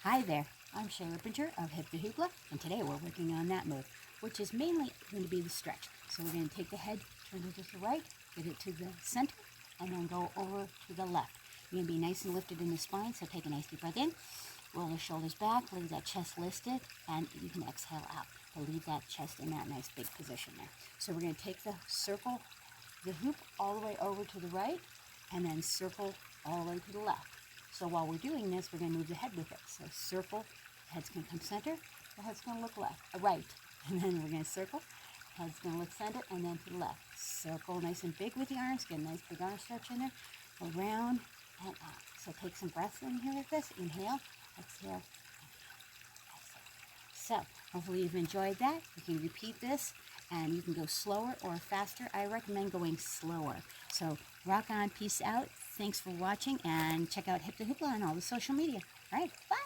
Hi there, I'm Shay Rippinger of Hip to Hula, and today we're working on that move, which is mainly going to be the stretch. So we're going to take the head, turn it to the right, get it to the center, and then go over to the left. You're going to be nice and lifted in the spine, so take a nice deep breath in, roll the shoulders back, leave that chest lifted, and you can exhale out. But leave that chest in that nice big position there. So we're going to take the circle, the hoop all the way over to the right, and then circle all the way to the left. So while we're doing this, we're going to move the head with it. So circle, head's going to come center, the head's going to look right. And then we're going to circle, head's going to look center, and then to the left. Circle nice and big with the arms, get a nice big arm stretch in there, around and out. So take some breaths in here with this. Inhale, exhale, exhale. So hopefully you've enjoyed that. You can repeat this, and you can go slower or faster. I recommend going slower. So rock on, peace out. Thanks for watching, and check out Hip to Hoopla on all the social media. All right, bye.